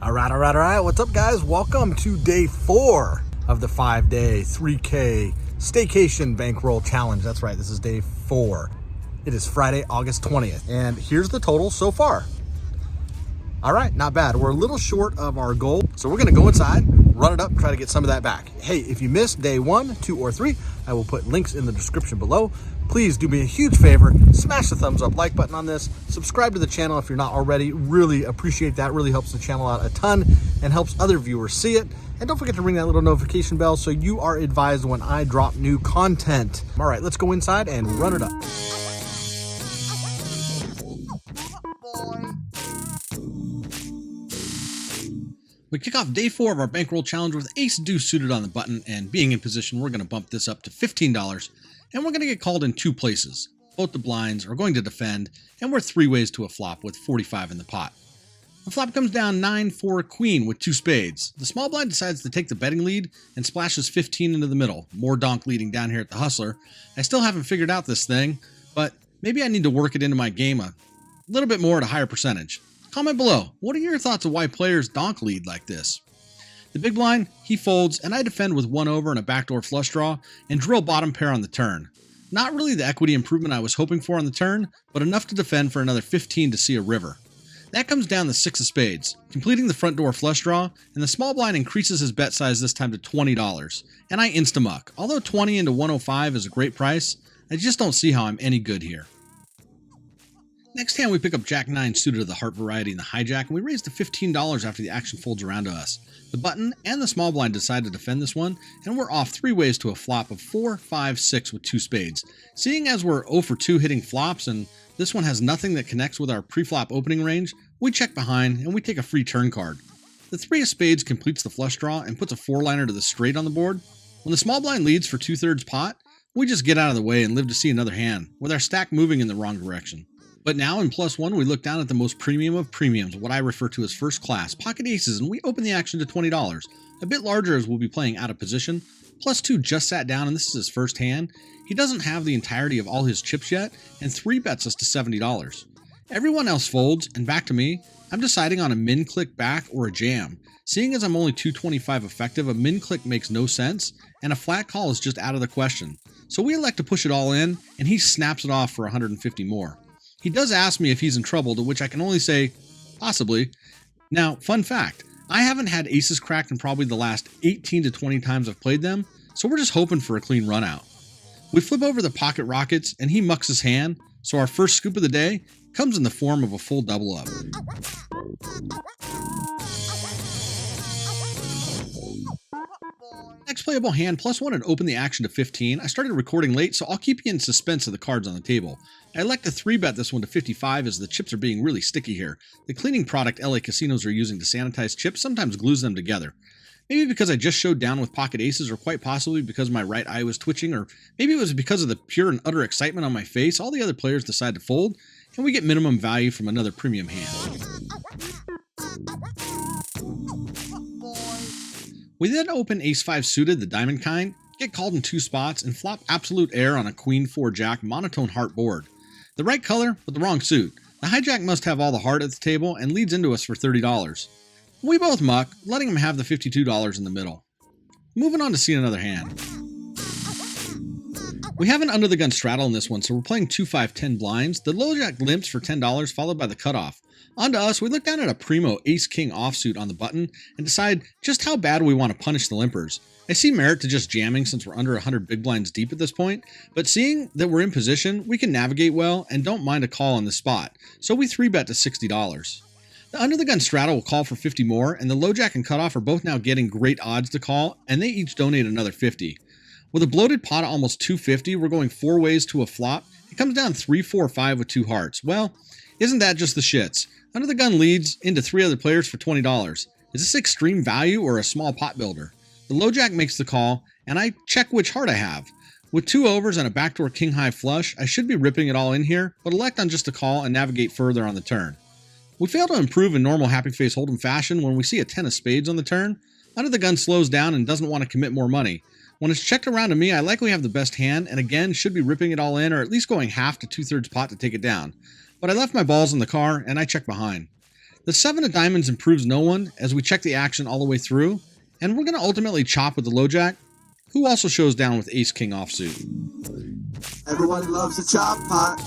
All right. What's up, guys? Welcome to day 4 of the 5-day 3K staycation bankroll challenge. That's right, this is day 4. It is Friday, August 20th, and here's the total so far. All right, not bad. We're a little short of our goal, so we're gonna go inside, run it up, try to get some of that back. Hey, if you missed day 1, 2, or 3, I will put links in the description below. Please do me a huge favor, smash the thumbs up, like button on this, subscribe to the channel if you're not already. Really appreciate that. Really helps the channel out a ton and helps other viewers see it. And don't forget to ring that little notification bell so you are advised when I drop new content. All right, let's go inside and run it up. We kick off day 4 of our bankroll challenge with ace deuce suited on the button, and being in position, we're going to bump this up to $15, and we're going to get called in 2 places. Both the blinds are going to defend, and we're 3 ways to a flop with 45 in the pot. The flop comes down 9-4 queen with 2 spades. The small blind decides to take the betting lead and splashes 15 into the middle. More donk leading down here at the hustler. I still haven't figured out this thing, but maybe I need to work it into my game a little bit more at a higher percentage. Comment below, what are your thoughts of why players donk lead like this? The big blind, he folds, and I defend with 1 over and a backdoor flush draw, and drill bottom pair on the turn. Not really the equity improvement I was hoping for on the turn, but enough to defend for another 15 to see a river. That comes down the 6 of spades, completing the front door flush draw, and the small blind increases his bet size this time to $20, and I insta-muck. Although 20 into 105 is a great price, I just don't see how I'm any good here. Next hand, we pick up Jack 9 suited to the heart variety in the hijack, and we raise to $15 after the action folds around to us. The button and the small blind decide to defend this one, and we're off 3 ways to a flop of 4, 5, 6 with 2 spades. Seeing as we're 0 for 2 hitting flops, and this one has nothing that connects with our pre-flop opening range, we check behind, and we take a free turn card. The 3 of spades completes the flush draw and puts a 4-liner to the straight on the board. When the small blind leads for 2/3 pot, we just get out of the way and live to see another hand, with our stack moving in the wrong direction. But now in +1, we look down at the most premium of premiums, what I refer to as first class, pocket aces, and we open the action to $20. A bit larger as we'll be playing out of position. +2 just sat down, and this is his first hand. He doesn't have the entirety of all his chips yet, and 3 bets us to $70. Everyone else folds, and back to me. I'm deciding on a min click back or a jam. Seeing as I'm only 225 effective, a min click makes no sense, and a flat call is just out of the question. So we elect to push it all in, and he snaps it off for 150 more. He does ask me if he's in trouble, to which I can only say, possibly. Now, fun fact, I haven't had aces cracked in probably the last 18 to 20 times I've played them, so we're just hoping for a clean run out. We flip over the pocket rockets, and he mucks his hand, so our first scoop of the day comes in the form of a full double up. Next playable hand, +1 and open the action to 15. I started recording late, so I'll keep you in suspense of the cards on the table. I elect to 3-bet this one to 55 as the chips are being really sticky here. The cleaning product LA casinos are using to sanitize chips sometimes glues them together. Maybe because I just showed down with pocket aces, or quite possibly because my right eye was twitching, or maybe it was because of the pure and utter excitement on my face, all the other players decide to fold, and we get minimum value from another premium hand. We then open ace-5 suited, the diamond kind, get called in 2 spots, and flop absolute air on a queen-4 jack monotone heart board. The right color, but the wrong suit. The hijack must have all the heart at the table and leads into us for $30. We both muck, letting him have the $52 in the middle. Moving on to see another hand. We have an under-the-gun straddle in this one, so we're playing 2-5-10 blinds. The low jack limps for $10, followed by the cutoff. On to us, we look down at a primo ace-king offsuit on the button and decide just how bad we want to punish the limpers. I see merit to just jamming since we're under 100 big blinds deep at this point, but seeing that we're in position, we can navigate well and don't mind a call on the spot, so we 3-bet to $60. The under-the-gun straddle will call for 50 more, and the low jack and cutoff are both now getting great odds to call, and they each donate another 50. With a bloated pot of almost 250, we're going 4 ways to a flop. It comes down 3, 4, 5 with 2 hearts. Well, isn't that just the shits? Under the gun leads into 3 other players for $20. Is this extreme value or a small pot builder? The low jack makes the call, and I check which heart I have. With 2 overs and a backdoor king high flush, I should be ripping it all in here, but elect on just a call and navigate further on the turn. We fail to improve in normal happy face hold'em fashion when we see a 10 of spades on the turn. Under the gun slows down and doesn't want to commit more money. When it's checked around to me, I likely have the best hand, and again should be ripping it all in, or at least going half to 2/3 pot to take it down. But I left my balls in the car, and I check behind. The 7 of diamonds improves no one as we check the action all the way through, and we're going to ultimately chop with the low jack, who also shows down with ace king offsuit. Everyone loves the chop pot.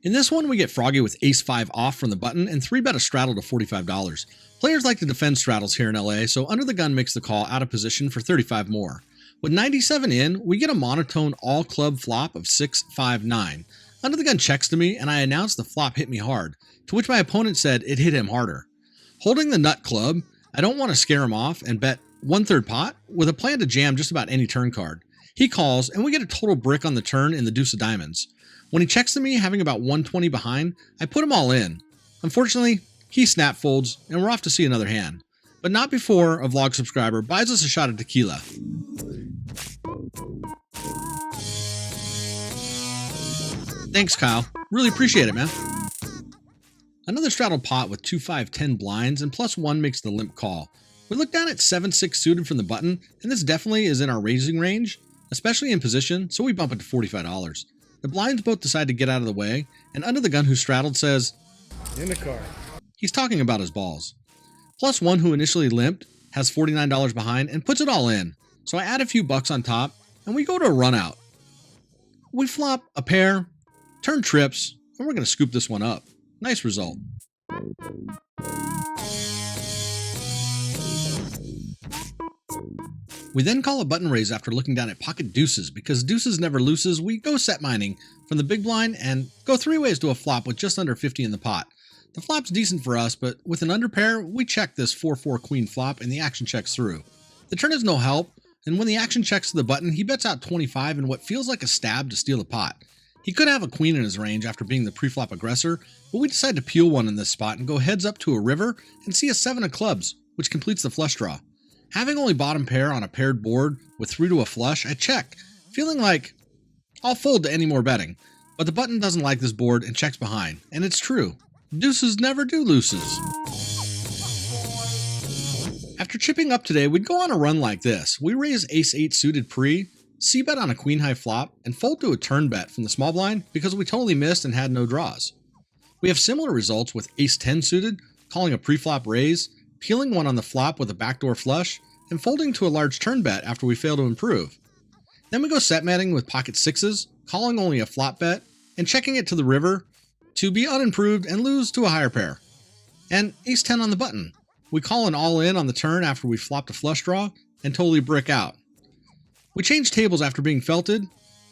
In this one, we get froggy with ace-5 off from the button and 3-bet a straddle to $45. Players like to defend straddles here in LA, so under the gun makes the call out of position for 35 more. With 97 in, we get a monotone all-club flop of 6-5-9. Under the gun checks to me, and I announce the flop hit me hard, to which my opponent said it hit him harder. Holding the nut club, I don't want to scare him off and bet 1/3 pot with a plan to jam just about any turn card. He calls, and we get a total brick on the turn in the deuce of diamonds. When he checks to me, having about 120 behind, I put him all in. Unfortunately, he snap folds, and we're off to see another hand. But not before a vlog subscriber buys us a shot of tequila. Thanks, Kyle. Really appreciate it, man. Another straddle pot with 2-5-10 blinds, and +1 makes the limp call. We look down at 7-6 suited from the button, and this definitely is in our raising range, especially in position, so we bump it to $45. The blinds both decide to get out of the way, and under the gun who straddled says, in the car. He's talking about his balls. +1 who initially limped has $49 behind and puts it all in, so I add a few bucks on top, and we go to a run out. We flop a pair, turn trips, and we're going to scoop this one up. Nice result. We then call a button raise after looking down at pocket deuces. Because deuces never loses, we go set mining from the big blind and go 3 ways to a flop with just under 50 in the pot. The flop's decent for us, but with an underpair, we check this 4-4 queen flop and the action checks through. The turn is no help, and when the action checks to the button, he bets out 25 in what feels like a stab to steal the pot. He could have a queen in his range after being the preflop aggressor, but we decide to peel one in this spot and go heads up to a river and see a 7 of clubs, which completes the flush draw. Having only bottom pair on a paired board with 3 to a flush, I check, feeling like I'll fold to any more betting. But the button doesn't like this board and checks behind, and it's true. Deuces never do loses. After chipping up today, we'd go on a run like this. We raise ace-8 suited pre, c-bet on a queen-high flop, and fold to a turn bet from the small blind because we totally missed and had no draws. We have similar results with ace-10 suited, calling a pre-flop raise, peeling one on the flop with a backdoor flush, and folding to a large turn bet after we fail to improve. Then we go set matting with pocket sixes, calling only a flop bet, and checking it to the river to be unimproved and lose to a higher pair. And ace-10 on the button. We call an all-in on the turn after we flopped a flush draw, and totally brick out. We change tables after being felted,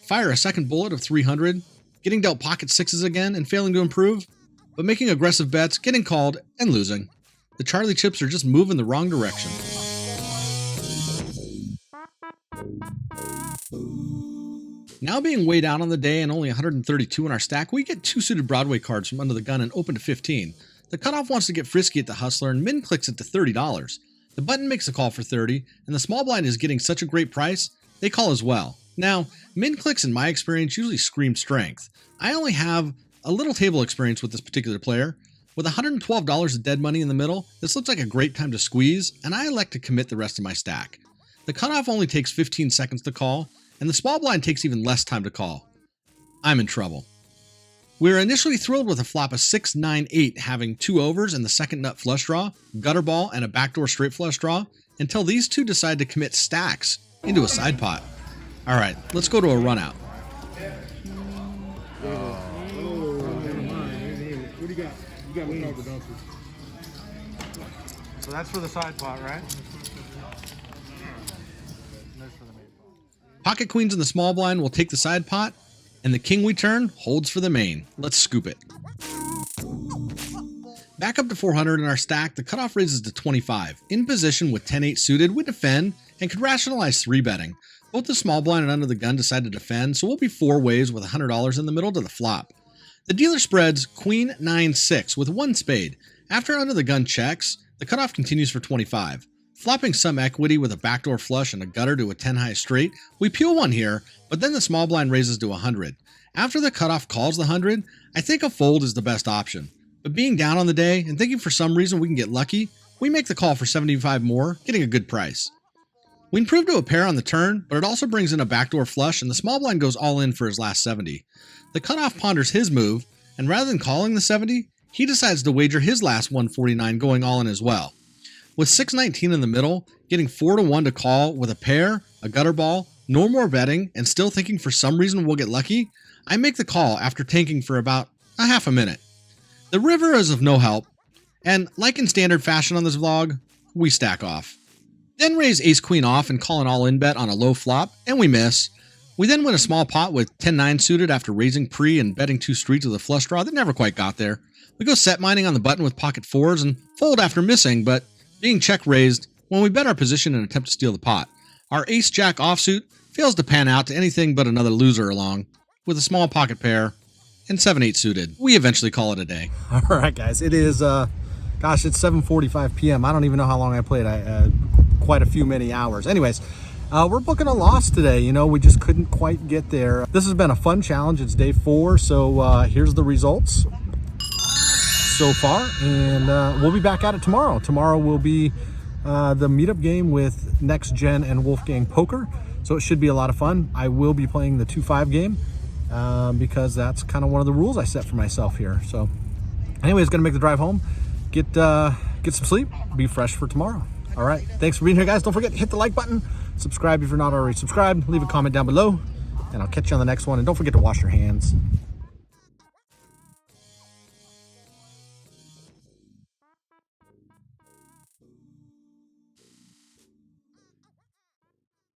fire a second bullet of 300, getting dealt pocket sixes again and failing to improve, but making aggressive bets, getting called, and losing. The Charlie chips are just moving the wrong direction. Now being way down on the day and only 132 in our stack, we get 2 suited Broadway cards from under the gun and open to 15. The cutoff wants to get frisky at the hustler and min clicks it to $30. The button makes a call for 30, and the small blind is getting such a great price, they call as well. Now, min clicks in my experience usually scream strength. I only have a little table experience with this particular player. With $112 of dead money in the middle, this looks like a great time to squeeze, and I elect to commit the rest of my stack. The cutoff only takes 15 seconds to call, and the small blind takes even less time to call. I'm in trouble. We were initially thrilled with a flop of 6-9-8 having 2 overs and the second nut flush draw, gutter ball, and a backdoor straight flush draw, until these two decide to commit stacks into a side pot. Alright, let's go to a run out. What do you got? You got one over, don't you? So that's for the side pot, right? Pocket queens in the small blind will take the side pot, and the king we turn holds for the main. Let's scoop it. Back up to 400 in our stack, the cutoff raises to 25. In position with 10-8 suited, we defend and could rationalize 3-betting. Both the small blind and under the gun decide to defend, so we'll be 4 ways with $100 in the middle to the flop. The dealer spreads queen 9-6 with 1 spade. After under the gun checks, the cutoff continues for 25. Flopping some equity with a backdoor flush and a gutter to a 10-high straight, we peel one here, but then the small blind raises to 100. After the cutoff calls the 100, I think a fold is the best option. But being down on the day and thinking for some reason we can get lucky, we make the call for 75 more, getting a good price. We improved to a pair on the turn, but it also brings in a backdoor flush, and the small blind goes all in for his last 70. The cutoff ponders his move, and rather than calling the 70, he decides to wager his last 149 going all in as well. With 619 in the middle, getting 4-1 to call with a pair, a gutter ball, no more betting, and still thinking for some reason we'll get lucky, I make the call after tanking for about a half a minute. The river is of no help, and like in standard fashion on this vlog, we stack off. Then raise ace-queen off and call an all-in bet on a low flop, and we miss. We then win a small pot with 10-9 suited after raising pre and betting 2 streets with a flush draw that never quite got there. We go set mining on the button with pocket 4s and fold after missing, but being check raised when we bet our position and attempt to steal the pot. Our ace-jack offsuit fails to pan out to anything but another loser along, with a small pocket pair and 7-8 suited. We eventually call it a day. All right, guys, it is, gosh, it's 7:45 p.m. I don't even know how long I played. Quite a few many hours. Anyways, we're booking a loss today. You know, we just couldn't quite get there. This has been a fun challenge. It's day 4, so here's the results so far, and we'll be back at it tomorrow. Tomorrow will be the meetup game with Next Gen and Wolfgang Poker, so it should be a lot of fun. I will be playing the 2-5 game because that's kind of one of the rules I set for myself here. So anyways, gonna make the drive home, get some sleep, be fresh for tomorrow. All right, thanks for being here, guys. Don't forget to hit the like button, subscribe if you're not already subscribed, leave a comment down below, and I'll catch you on the next one. And don't forget to wash your hands.